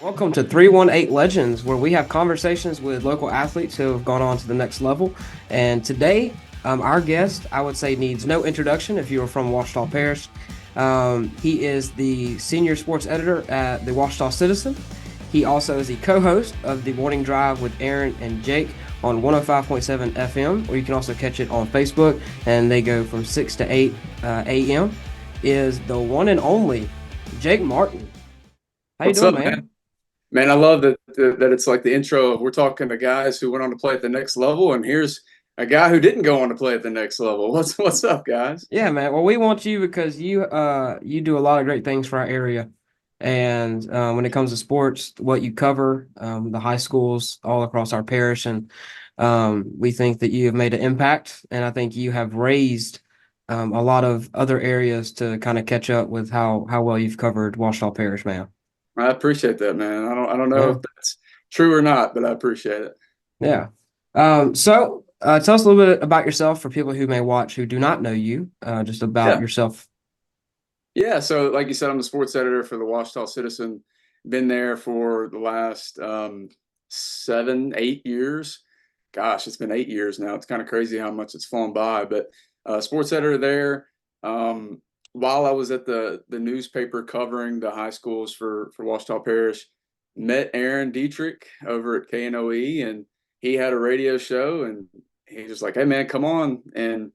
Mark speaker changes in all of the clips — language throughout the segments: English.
Speaker 1: Welcome to 318 Legends, where we have conversations with local athletes who have gone on to the next level. And today, our guest, I would say, needs no introduction if you are from Ouachita Parish. He is the senior sports editor at the Ouachita Citizen. He also is the co-host of the Morning Drive with Aaron and Jake on 105.7 FM, or you can also catch it on Facebook, and they go from 6 to 8 a.m. Is the one and only Jake Martin. How you
Speaker 2: What's
Speaker 1: doing,
Speaker 2: up,
Speaker 1: man?
Speaker 2: man? Man, I love that it's like the intro. We're talking to guys who went on to play at the next level, and here's a guy who didn't go on to play at the next level. What's up, guys?
Speaker 1: Yeah, man. Well, we want you because you do a lot of great things for our area, and when it comes to sports, what you cover, the high schools all across our parish, and we think that you have made an impact, and I think you have raised a lot of other areas to kind of catch up with how well you've covered Ouachita Parish, man.
Speaker 2: I appreciate that, man. I don't know
Speaker 1: Yeah,
Speaker 2: if that's true or not, but I appreciate it.
Speaker 1: yeah. So tell us a little bit about yourself for people who may watch who do not know you, just about
Speaker 2: Yeah,
Speaker 1: yourself.
Speaker 2: yeah. So, like you said, I'm the sports editor for the Ouachita Citizen. Been there for the last 7, 8 years. Gosh, it's been 8 years now. It's kind of crazy how much it's flown by. But sports editor there. Um, while I was at the newspaper covering the high schools for Ouachita Parish, met Aaron Dietrich over at KNOE, and he had a radio show, and he was like, "Hey, man, come on!" and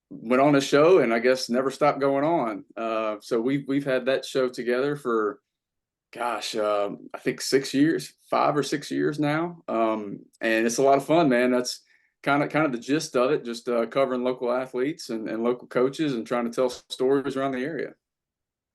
Speaker 2: went on a show, and I guess never stopped going on. So we've had that show together for gosh, I think 6 years, 5 or 6 years now, and it's a lot of fun, man. That's kind of the gist of it, just covering local athletes and local coaches and trying to tell stories around the area.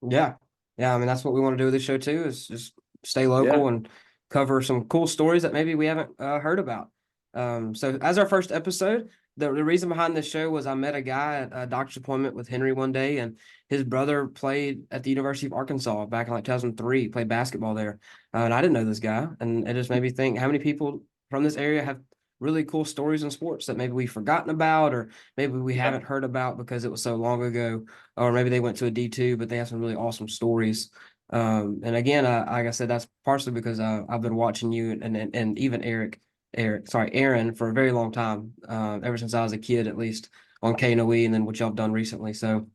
Speaker 1: Yeah. Yeah. I mean, that's what we want to do with this show too, is just stay
Speaker 2: Yeah,
Speaker 1: local and cover some cool stories that maybe we haven't heard about. So as our first episode, the reason behind this show was I met a guy at a doctor's appointment with Henry one day, and his brother played at the University of Arkansas back in like 2003, played basketball there. And I didn't know this guy. And it just made me think how many people from this area have really cool stories in sports that maybe we've forgotten about, or maybe we
Speaker 2: yeah,
Speaker 1: haven't heard about because it was so long ago, or maybe they went to a D2, but they have some really awesome stories. And again, like I said, that's partially because I've been watching you and even Aaron for a very long time, ever since I was a kid, at least on KNOE, and then what y'all have done recently. So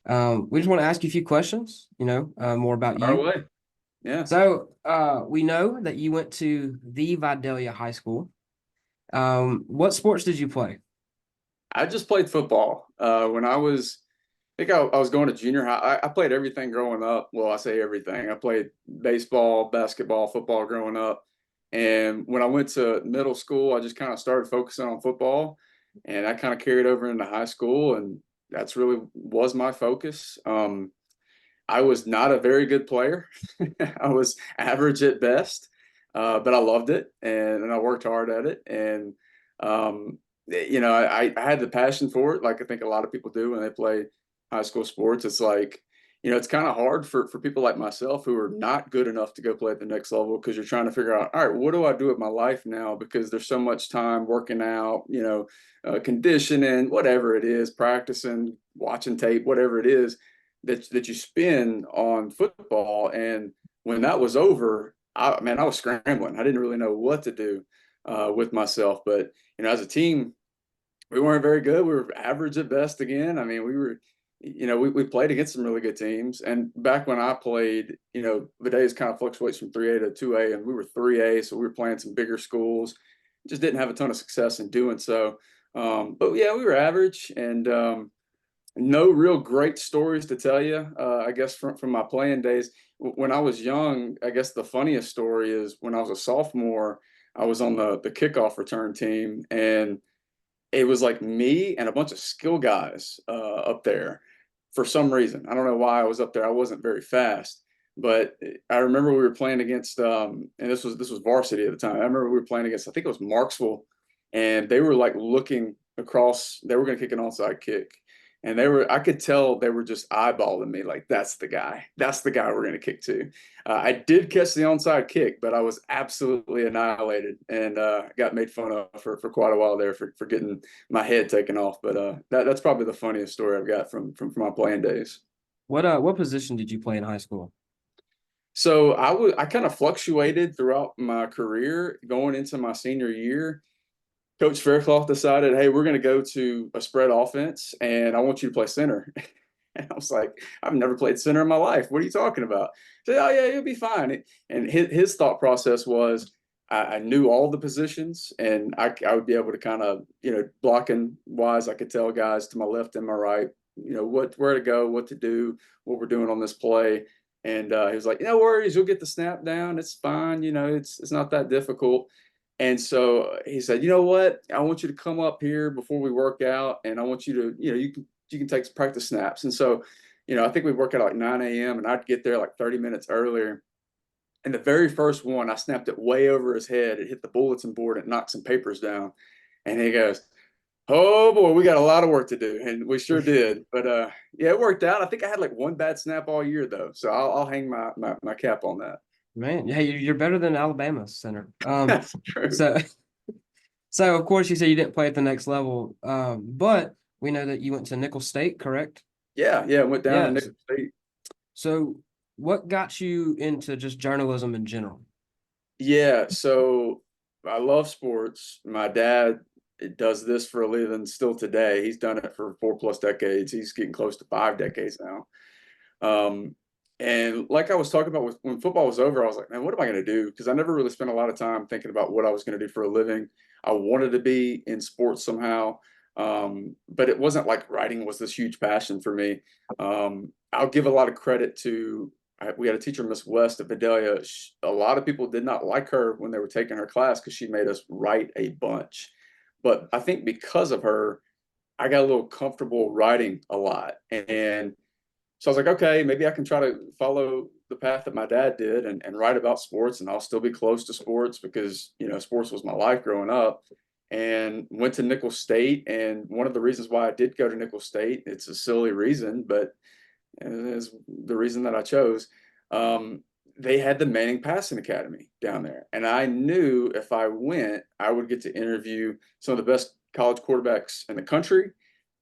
Speaker 1: we just want to ask you a few questions, more about
Speaker 2: our
Speaker 1: you.
Speaker 2: way. Yeah.
Speaker 1: So we know that you went to the Vidalia High School. What sports did you play?
Speaker 2: I just played football when I was going to junior high. I played everything growing up. Well, I say everything. I played baseball, basketball, football growing up. And when I went to middle school, I just kind of started focusing on football, and I kind of carried over into high school, and that's really was my focus. I was not a very good player. I was average at best, but I loved it, and I worked hard at it. And um, I had the passion for it, like I think a lot of people do when they play high school sports. It's like, it's kind of hard for people like myself who are not good enough to go play at the next level, because you're trying to figure out, all right, what do I do with my life now? Because there's so much time working out, conditioning, whatever it is, practicing, watching tape, whatever it is that you spend on football. And when that was over, I was scrambling. I didn't really know what to do with myself. But as a team, we weren't very good. We were average at best again. I mean, we played against some really good teams. And back when I played, the days kind of fluctuates from 3A to 2A, and we were 3A, so we were playing some bigger schools. Just didn't have a ton of success in doing so. But yeah, we were average, and no real great stories to tell you. I guess from my playing days when I was young, I guess the funniest story is when I was a sophomore. I was on the kickoff return team, and it was like me and a bunch of skill guys up there. For some reason, I don't know why I was up there. I wasn't very fast, but I remember we were playing against, and this was varsity at the time. I remember we were playing against, I think it was Marksville, and they were like looking across. They were going to kick an onside kick, and I could tell they were just eyeballing me like, that's the guy. That's the guy we're going to kick to. I did catch the onside kick, but I was absolutely annihilated, and got made fun of for quite a while there for getting my head taken off. But that's probably the funniest story I've got from my playing days.
Speaker 1: What position did you play in high school?
Speaker 2: So I kind of fluctuated throughout my career. Going into my senior year, Coach Faircloth decided, hey, we're going to go to a spread offense, and I want you to play center. And I was like, I've never played center in my life. What are you talking about? He said, oh yeah, you'll be fine. And his thought process was, I knew all the positions, and I would be able to kind of, blocking wise, I could tell guys to my left and my right, where to go, what to do, what we're doing on this play. And he was like, no worries, you'll get the snap down. It's fine. It's not that difficult. And so he said, you know what? I want you to come up here before we work out, and I want you to, you can take practice snaps. And so, I think we work out at like 9 a.m. and I'd get there like 30 minutes earlier. And the very first one, I snapped it way over his head. It hit the bulletin board and knocked some papers down. And he goes, oh boy, we got a lot of work to do. And we sure did. But yeah, it worked out. I think I had like one bad snap all year though. So I'll hang my cap on that.
Speaker 1: Man, yeah, you're better than Alabama center.
Speaker 2: That's true.
Speaker 1: So so of course you say you didn't play at the next level, but we know that you went to Nicholls State, correct?
Speaker 2: Yeah, yeah. Went down to
Speaker 1: Yes.
Speaker 2: Nicholls State.
Speaker 1: So what got you into just journalism in general?
Speaker 2: Yeah, so I love sports. My dad does this for a living still today. He's done it for 4+ decades. He's getting close to 5 decades now. Um, and like I was talking about when football was over, I was like, man, what am I going to do? Because I never really spent a lot of time thinking about what I was going to do for a living. I wanted to be in sports somehow, but it wasn't like writing was this huge passion for me. I'll give a lot of credit to we had a teacher, Miss West at Vidalia. A lot of people did not like her when they were taking her class because she made us write a bunch. But I think because of her, I got a little comfortable writing a lot. And so I was like, okay, maybe I can try to follow the path that my dad did and write about sports, and I'll still be close to sports because, sports was my life growing up. And went to Nicholls State. And one of the reasons why I did go to Nicholls State, it's a silly reason, but is the reason that I chose. Um, they had the Manning Passing Academy down there. And I knew if I went, I would get to interview some of the best college quarterbacks in the country.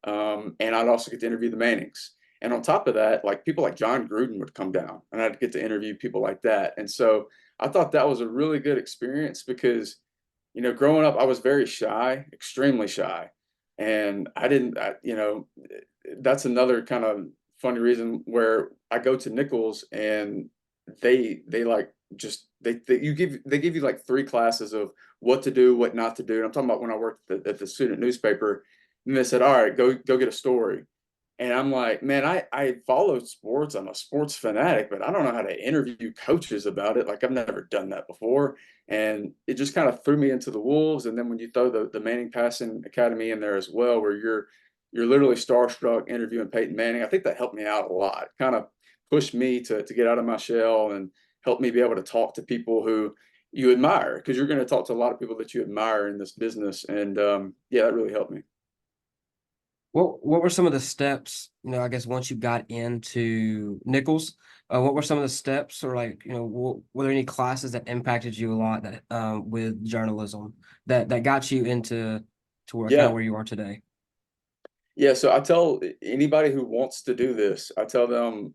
Speaker 2: And I'd also get to interview the Mannings. And on top of that, like people like John Gruden would come down and I'd get to interview people like that. And so I thought that was a really good experience because, growing up, I was very shy, extremely shy. And I didn't, that's another kind of funny reason where I go to Nichols and they like just they give you like 3 classes of what to do, what not to do. And I'm talking about when I worked at the student newspaper, and they said, all right, go get a story. And I'm like, man, I follow sports. I'm a sports fanatic, but I don't know how to interview coaches about it. Like I've never done that before. And it just kind of threw me into the wolves. And then when you throw the Manning Passing Academy in there as well, where you're literally starstruck interviewing Peyton Manning, I think that helped me out a lot. Kind of pushed me to get out of my shell and helped me be able to talk to people who you admire because you're going to talk to a lot of people that you admire in this business. And yeah, that really helped me.
Speaker 1: What were some of the steps, I guess once you got into Nichols, what were some of the steps or like, were there any classes that impacted you a lot that with journalism that got you into to where kind of
Speaker 2: Yeah.
Speaker 1: where you are today?
Speaker 2: Yeah, so I tell anybody who wants to do this, I tell them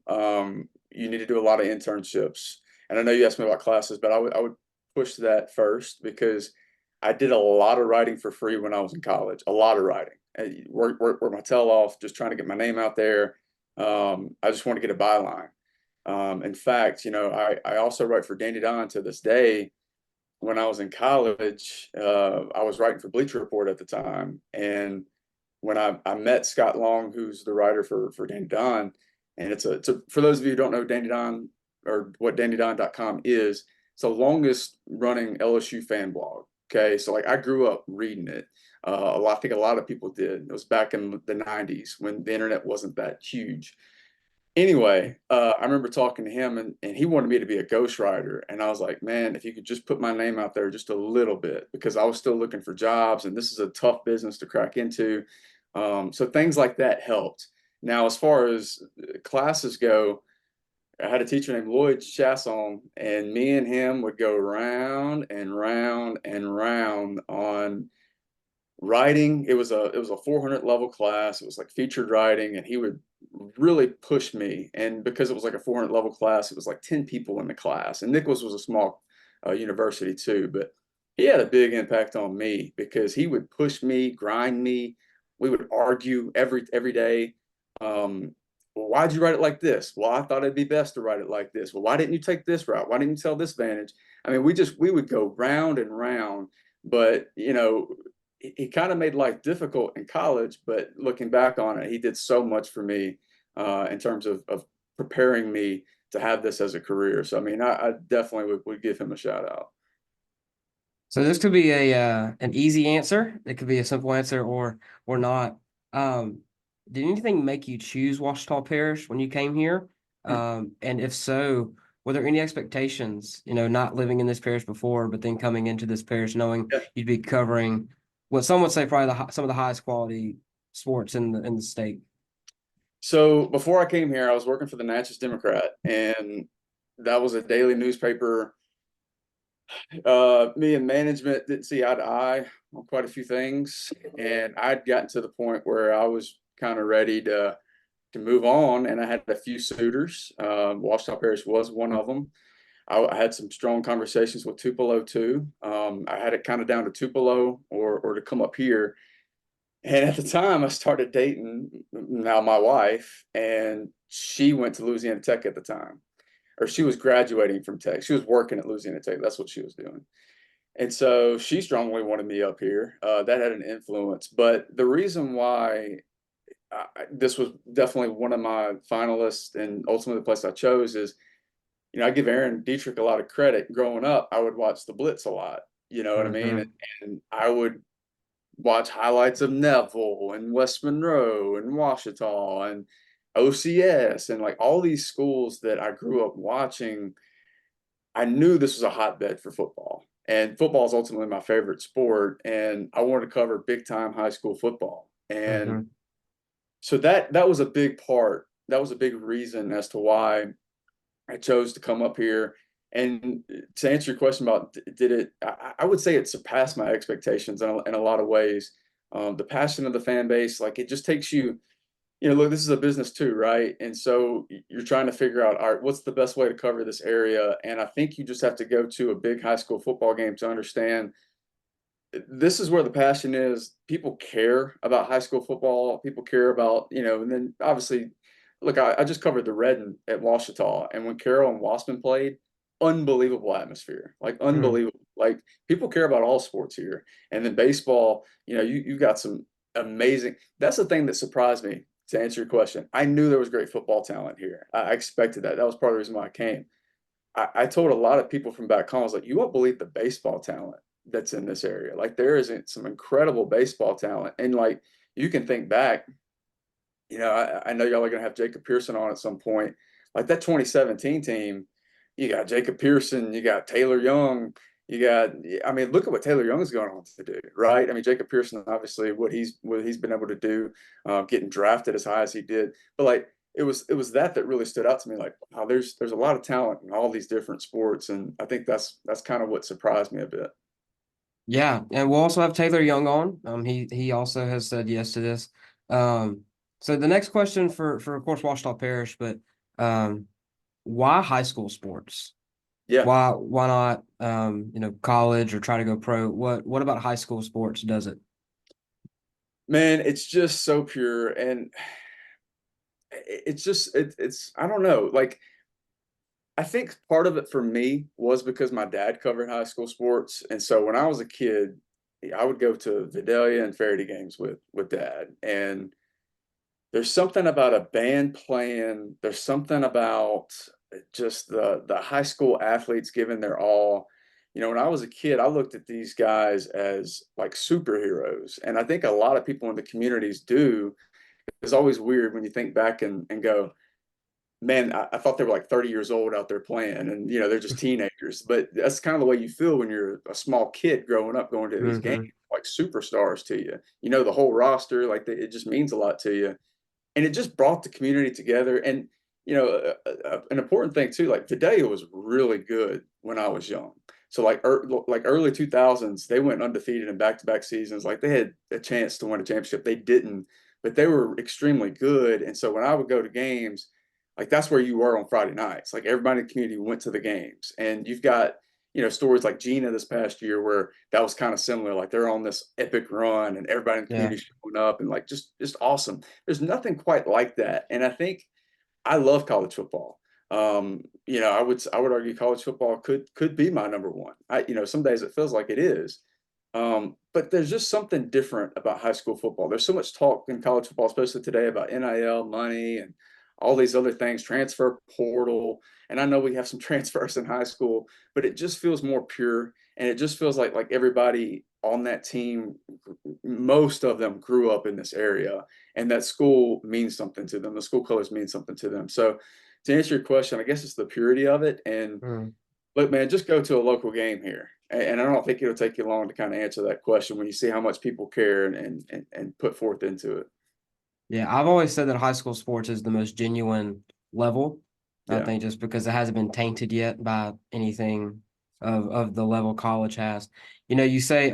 Speaker 2: you need to do a lot of internships. And I know you asked me about classes, but I would push that first because I did a lot of writing for free when I was in college, a lot of writing. And work my tail off, just trying to get my name out there. I just want to get a byline. In fact, I also write for Danny Don to this day. When I was in college, I was writing for Bleacher Report at the time, and when I met Scott Long, who's the writer for Danny Don, and it's a for those of you who don't know Danny Don or what DannyDon.com is, it's the longest running LSU fan blog. Okay, so like I grew up reading it. I think a lot of people did. It was back in the '90s when the internet wasn't that huge. Anyway, I remember talking to him and he wanted me to be a ghostwriter. And I was like, man, if you could just put my name out there just a little bit, because I was still looking for jobs and this is a tough business to crack into. So things like that helped. Now, as far as classes go, I had a teacher named Lloyd Chasson, and me and him would go round and round and round on writing, it was a 400 level class. It was like featured writing, and he would really push me. And because it was like a 400 level class, it was like 10 people in the class. And Nicholas was a small university too, but he had a big impact on me because he would push me, grind me. We would argue every day. Well, why'd you write it like this? Well, I thought it'd be best to write it like this. Well, why didn't you take this route? Why didn't you tell this vantage? I mean, we would go round and round, but he kind of made life difficult in college, but looking back on it, he did so much for me in terms of preparing me to have this as a career. So, I mean, I definitely would give him a shout out.
Speaker 1: So this could be a an easy answer. It could be a simple answer or not. Um, did anything make you choose Ouachita Parish when you came here? And if so, were there any expectations, not living in this parish before, but then coming into this parish knowing
Speaker 2: Yeah.
Speaker 1: you'd be covering what some would say probably some of the highest quality sports in the state?
Speaker 2: So before I came here, I was working for the Natchez Democrat, and that was a daily newspaper. Me and management didn't see eye to eye on quite a few things, and I'd gotten to the point where I was kind of ready to move on, and I had a few suitors. Ouachita Parish was one of them. I had some strong conversations with Tupelo too. I had it kind of down to Tupelo or to come up here. And at the time, I started dating now my wife, and she went to Louisiana Tech at the time, or she was graduating from Tech. She was working at Louisiana Tech. That's what she was doing. And so she strongly wanted me up here. That had an influence. But the reason why this was definitely one of my finalists and ultimately the place I chose is, I give Aaron Dietrich a lot of credit. Growing up, I would watch the Blitz a lot. You know what I mean?
Speaker 1: Mm-hmm.
Speaker 2: And I would watch highlights of Neville and West Monroe and Ouachita and OCS and like all these schools that I grew up watching. I knew this was a hotbed for football, and football is ultimately my favorite sport. And I wanted to cover big time high school football. And
Speaker 1: Mm-hmm.
Speaker 2: so that was a big part. That was a big reason as to why I chose to come up here. And to answer your question about did it, I would say it surpassed my expectations in a lot of ways. The passion of the fan base, like it just takes you, look, this is a business too, right? And so you're trying to figure out, all right, what's the best way to cover this area? And I think you just have to go to a big high school football game to understand this is where the passion is. People care about high school football. People care about, and then obviously, look, I just covered the Red at Ouachita, and when Carroll and Wasman played, unbelievable atmosphere, like unbelievable. Like people care about all sports here, and then baseball. You got some amazing. That's the thing that surprised me. To answer your question, I knew there was great football talent here. I expected that. That was part of the reason why I came. I told a lot of people from back home, I was like, you won't believe the baseball talent that's in this area. Like there isn't some incredible baseball talent. And like you can think back, I know y'all are gonna have Jacob Pearson on at some point. Like that 2017 team, you got Jacob Pearson, you got Taylor Young, I mean, look at what Taylor Young is going on to do, right? I mean, Jacob Pearson, obviously, what he's been able to do, getting drafted as high as he did. But like it was that really stood out to me. Like, wow, there's a lot of talent in all these different sports, and I think that's kind of what surprised me a bit.
Speaker 1: Yeah, and we'll also have Taylor Young on. He also has said yes to this. Um, so the next question for of course Ouachita Parish, but um, why high school sports?
Speaker 2: Yeah,
Speaker 1: Why not college or try to go pro? What about high school sports does it?
Speaker 2: man, it's just so pure, and it's just it's I don't know, like I think part of it for me was because my dad covered high school sports, and so when I was a kid, I would go to Vidalia and Faraday games with dad, and there's something about a band playing. There's something about just the high school athletes giving their all. When I was a kid, I looked at these guys as like superheroes, and I think a lot of people in the communities do. It's always weird when you think back and go, man, I thought they were like 30 years old out there playing, and they're just teenagers. But that's kind of the way you feel when you're a small kid growing up, going to these games,
Speaker 1: Hmm.
Speaker 2: like superstars to you. The whole roster, like it just means a lot to you, and it just brought the community together. And an important thing too, like Vidalia was really good when I was young. So like early 2000s, they went undefeated in back-to-back seasons. Like they had a chance to win a championship. They didn't, but they were extremely good. And so when I would go to games, like that's where you were on Friday nights. Like everybody in the community went to the games. And you've got, stories like Gina this past year where that was kind of similar. Like they're on this epic run and everybody in the
Speaker 1: Yeah.
Speaker 2: community showing up and like just awesome. There's nothing quite like that. And I think I love college football. I would argue college football could be my number one. Some days it feels like it is. But there's just something different about high school football. There's so much talk in college football, especially today, about NIL money and all these other things, transfer portal. And I know we have some transfers in high school, but it just feels more pure. And it just feels like everybody on that team, most of them grew up in this area, and that school means something to them. The school colors mean something to them. So to answer your question, I guess it's the purity of it. And
Speaker 1: Mm.
Speaker 2: look, man, just go to a local game here. And I don't think it'll take you long to kind of answer that question when you see how much people care and put forth into it.
Speaker 1: Yeah, I've always said that high school sports is the most genuine level. I
Speaker 2: Yeah.
Speaker 1: think just because it hasn't been tainted yet by anything of the level college has. You say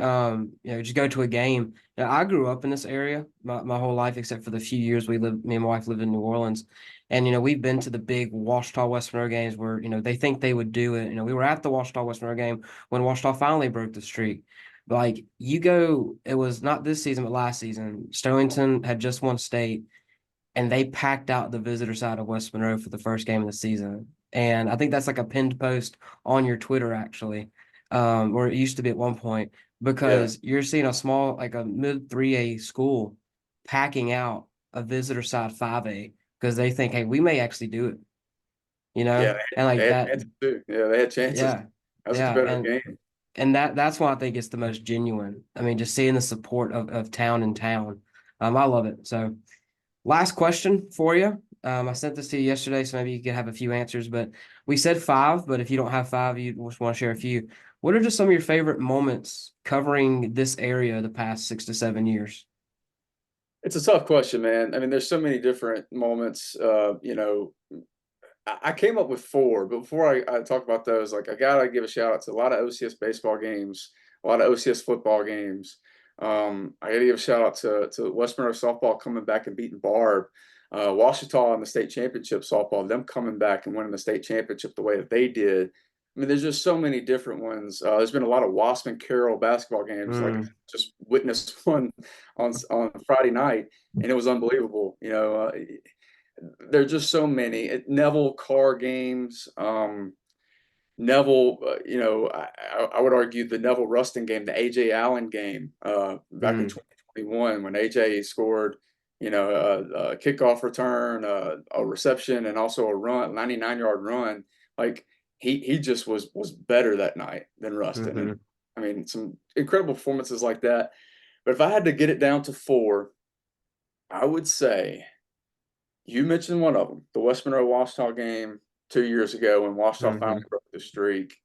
Speaker 1: just go to a game. Now, I grew up in this area my whole life, except for the few years me and my wife lived in New Orleans. And we've been to the big Ouachita West Monroe games where, they think they would do it. We were at the Ouachita West Monroe game when Ouachita finally broke the streak. Like you go, it was not this season, but last season. Stonington had just won state, and they packed out the visitor side of West Monroe for the first game of the season. And I think that's like a pinned post on your Twitter, actually, or it used to be at one point,
Speaker 2: Yeah.
Speaker 1: because you're seeing a small, like a mid 3A school packing out a visitor side 5A because they think, hey, we may actually do it,
Speaker 2: Yeah.
Speaker 1: and
Speaker 2: They
Speaker 1: like
Speaker 2: had
Speaker 1: that,
Speaker 2: chances too. Yeah. They had chances.
Speaker 1: yeah,
Speaker 2: That was a
Speaker 1: yeah,
Speaker 2: competitive game.
Speaker 1: and that's why I think it's the most genuine. I mean, just seeing the support of town and town. I love it. So last question for you. I sent this to you yesterday, so maybe you could have a few answers, but we said five, but if you don't have five, you just want to share a few. What are just some of your favorite moments covering this area the past 6 to 7 years?
Speaker 2: It's a tough question, man. I mean, there's so many different moments. I came up with four, but before I talk about those, like I gotta give a shout out to a lot of OCS baseball games, a lot of OCS football games. I gotta give a shout out to West Monroe softball coming back and beating Barb, Ouachita in the state championship softball, them coming back and winning the state championship the way that they did. I mean, there's just so many different ones. There's been a lot of Wasp and Carroll basketball games. Like I
Speaker 1: Mm,
Speaker 2: just witnessed one on Friday night, and it was unbelievable. There's just so many Neville Carr games. Neville, I would argue the Neville Rustin game, the AJ Allen game back in
Speaker 1: mm,
Speaker 2: 2021 when AJ scored, a kickoff return, a reception, and also a run, 99-yard run. Like he just was better that night than Rustin, and
Speaker 1: mhm.
Speaker 2: I mean some incredible performances like that. But if I had to get it down to four, I would say. You mentioned one of them, the West Monroe Ouachita game 2 years ago when Ouachita finally
Speaker 1: Mhm.
Speaker 2: broke the streak.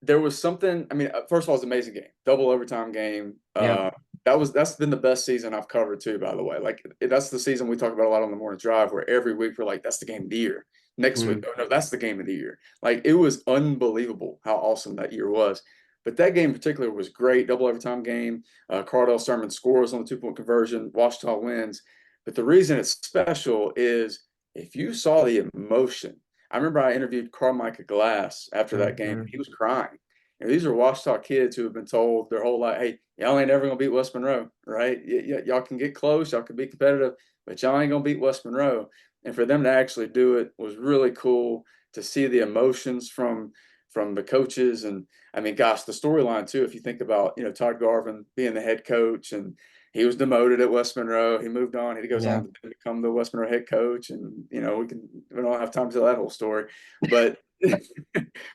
Speaker 2: There was something. I mean, first of all, it's an amazing game, double overtime game.
Speaker 1: Yep.
Speaker 2: That's been the best season I've covered too. By the way, like that's the season we talk about a lot on the morning drive, where every week we're like, that's the game of the year. Next week,
Speaker 1: Mm,
Speaker 2: oh no, that's the game of the year. Like it was unbelievable how awesome that year was. But that game in particular was great, double overtime game. Cardell Sermon scores on the 2-point conversion. Ouachita wins. But the reason it's special is if you saw the emotion. I remember I interviewed Carmicah Glass after that game.
Speaker 1: mhm.
Speaker 2: He was crying. These are Ouachita kids who have been told their whole life, hey, y'all ain't ever going to beat West Monroe, right? Y'all can get close, y'all can be competitive, but y'all ain't going to beat West Monroe. And for them to actually do it was really cool to see the emotions from the coaches. And I mean, gosh, the storyline too, if you think about, Todd Garvin being the head coach and he was demoted at West Monroe. He moved on. He goes
Speaker 1: Yeah.
Speaker 2: on to become the West Monroe head coach. And, we don't have time to tell that whole story, but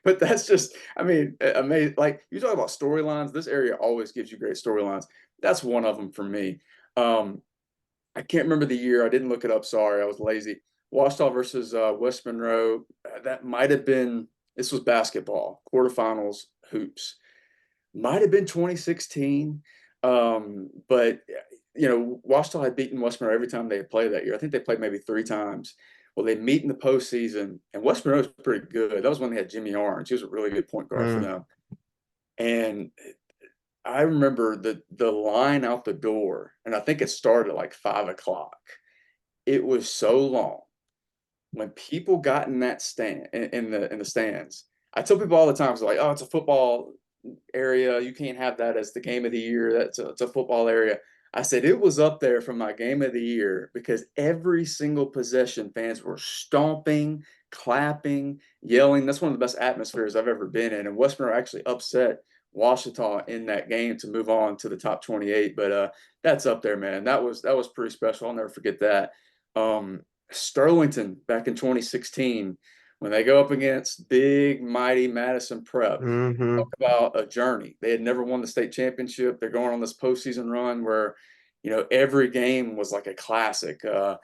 Speaker 2: but that's just, I mean, amazing. Like you talk about storylines, this area always gives you great storylines. That's one of them for me. Um, I can't remember the year. I didn't look it up. Sorry, I was lazy. Ouachita versus West Monroe. That might have been. This was basketball quarterfinals hoops. Might have been 2016. But Ouachita had beaten West Monroe every time they had played that year. I think they played maybe three times. Well, they meet in the postseason, and West Monroe was pretty good. That was when they had Jimmy Orange. He was a really good point guard for
Speaker 1: Mm,
Speaker 2: them. And I remember the line out the door, and I think it started at like 5 o'clock. It was so long. When people got in that stand in the stands, I tell people all the time, it's like, oh, it's a football area. You can't have that as the game of the year. It's a football area. I said it was up there for my game of the year because every single possession, fans were stomping, clapping, yelling. That's one of the best atmospheres I've ever been in. And West Monroe actually upset Ouachita in that game to move on to the top 28. But that's up there, man. That was pretty special. I'll never forget that. Sterlington back in 2016 when they go up against big mighty Madison Prep.
Speaker 1: Mm-hmm.
Speaker 2: Talk about a journey. They had never won the state championship. They're going on this postseason run where, every game was like a classic. I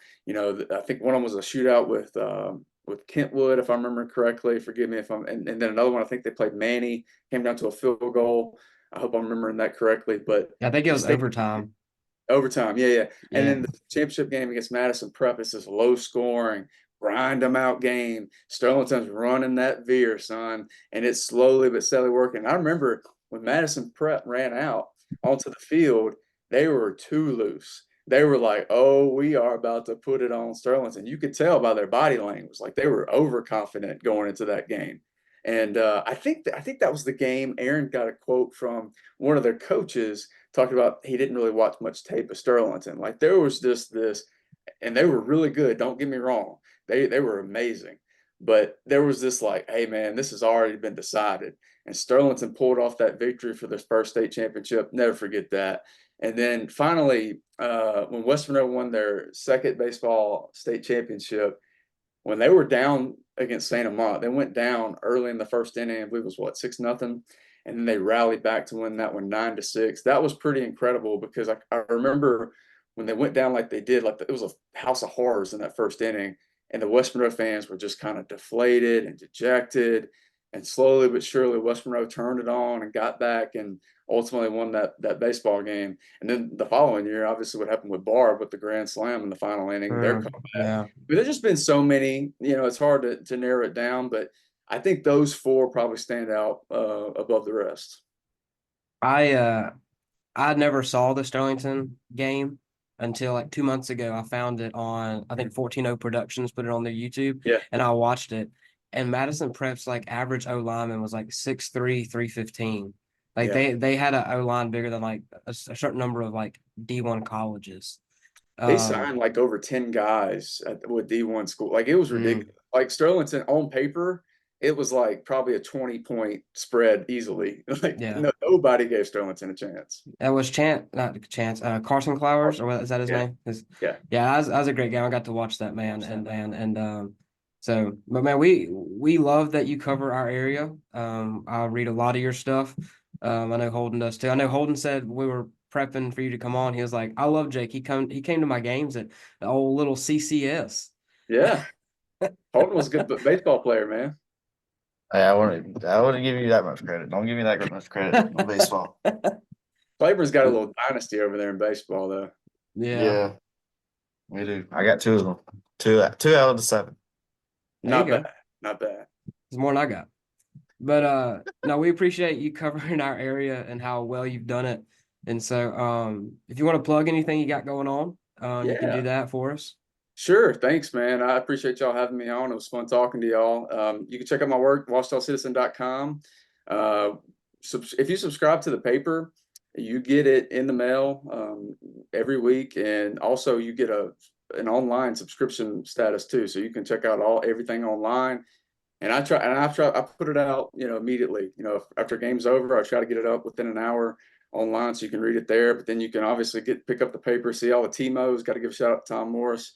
Speaker 2: think one of them was a shootout with Kentwood, if I remember correctly. Forgive me if and then another one, I think they played Manny, came down to a field goal. I hope I'm remembering that correctly. But
Speaker 1: I think it
Speaker 2: the
Speaker 1: was
Speaker 2: state
Speaker 1: overtime.
Speaker 2: overtime, yeah, yeah. And
Speaker 1: Yeah.
Speaker 2: then the championship game against Madison Prep is this low scoring, grind them out game. Sterlington's running that veer, son, and it's slowly but steadily working. I remember when Madison Prep ran out onto the field, they were too loose. They were like, "Oh, we are about to put it on Sterlington." You could tell by their body language, like they were overconfident going into that game. And I think that was the game. Aaron got a quote from one of their coaches talking about he didn't really watch much tape of Sterlington. Like there was just this, and they were really good. Don't get me wrong, they were amazing, but there was this like, hey man, this has already been decided. And Sterlington pulled off that victory for their first state championship. Never forget that. And then finally, when West Monroe won their second baseball state championship, when they were down against Saint Amant, they went down early in the first inning. I believe it was what, 6-0, and then they rallied back to win that one 9-6. That was pretty incredible because I remember when they went down like they did, like it was a house of horrors in that first inning, and the West Monroe fans were just kind of deflated and dejected. And slowly but surely, West Monroe turned it on and got back and ultimately won that baseball game. And then the following year, obviously, what happened with Barb with the grand slam in the final inning, their comeback.
Speaker 1: Yeah.
Speaker 2: But there's just been so many, it's hard to narrow it down, but I think those four probably stand out above the rest.
Speaker 1: I I never saw the Sterlington game until like 2 months ago. I found it on, I think 14O Productions put it on their YouTube,
Speaker 2: Yeah,
Speaker 1: and I watched it. And Madison Prep's like average O lineman was like 6'3", 315. Like
Speaker 2: yeah.
Speaker 1: they had a O line bigger than like a certain number of like D1 colleges.
Speaker 2: They
Speaker 1: Um,
Speaker 2: signed like over 10 guys with D1 school. Like it was
Speaker 1: mm,
Speaker 2: ridiculous. Like Sterlington on paper, it was like probably a 20-point spread easily. Like
Speaker 1: yeah,
Speaker 2: nobody gave Sterlington a chance.
Speaker 1: that was not Chance, Carson Clowers, or what is that his
Speaker 2: Yeah,
Speaker 1: name?
Speaker 2: yeah.
Speaker 1: Yeah, that was a great game. I got to watch that, man, and so, but man, we love that you cover our area. I read a lot of your stuff. I know Holden does too. I know Holden said we were prepping for you to come on. He was like, "I love Jake. He came to my games at the old little CCS."
Speaker 2: Yeah. Holden was a good baseball player, man.
Speaker 3: Hey, I wouldn't give you that much credit. Don't give me that much credit on baseball.
Speaker 2: Claiborne's got a little dynasty over there in baseball, though.
Speaker 1: Yeah,
Speaker 3: Yeah, we do. I got two of them. Two out of the seven.
Speaker 1: there you
Speaker 2: Not
Speaker 1: go.
Speaker 2: bad. Not bad.
Speaker 1: It's more than I got. But no, we appreciate you covering our area and how well you've done it. And so, if you want to plug anything you got going on, you can do
Speaker 2: Yeah.
Speaker 1: that for us.
Speaker 2: Sure. Thanks, man. I appreciate y'all having me on. It was fun talking to y'all. You can check out my work, WashitaCitizen.com. Uh, if you subscribe to the paper, you get it in the mail every week, and also you get an online subscription status too, so you can check out everything online. And I put it out, immediately. After game's over, I try to get it up within an hour online so you can read it there. But then you can obviously pick up the paper, see all the TMOs. Got to give a shout out to Tom Morris,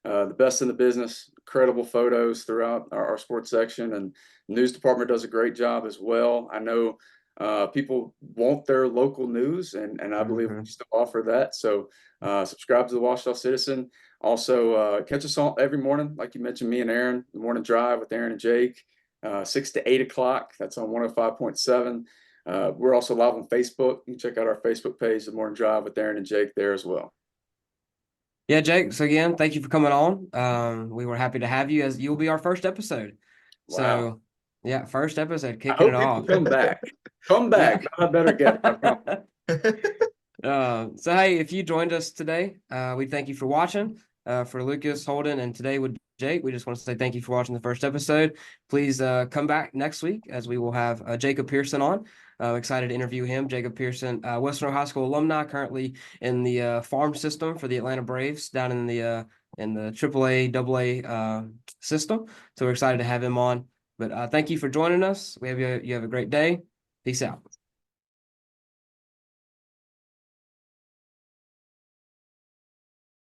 Speaker 2: the best in the business. Incredible photos throughout our sports section, and the news department does a great job as well. I know people want their local news, and I believe
Speaker 1: Mm-hmm.
Speaker 2: we still offer that. So subscribe to the Ouachita Citizen. Also, catch us on every morning, like you mentioned, me and Aaron, the morning drive with Aaron and Jake, 6 to 8 o'clock. That's on 105.7. We're also live on Facebook. You can check out our Facebook page, The Morning Drive with Aaron and Jake, there as well.
Speaker 1: Yeah, Jake. So again, thank you for coming on. We were happy to have you, as you'll be our first episode.
Speaker 2: Wow.
Speaker 1: So yeah, first episode,
Speaker 2: I
Speaker 1: kicking it
Speaker 2: hope people
Speaker 1: off.
Speaker 2: come back. Come back. I better get
Speaker 1: So hey, if you joined us today, we thank you for watching. For Lucas, Holden, and today with Jake, we just want to say thank you for watching the first episode. Please come back next week as we will have Jacob Pearson on. Excited to interview him. Jacob Pearson, Western High School alumni, currently in the farm system for the Atlanta Braves down in the AAA, AA system. So we're excited to have him on. But thank you for joining us. You have a great day. Peace out.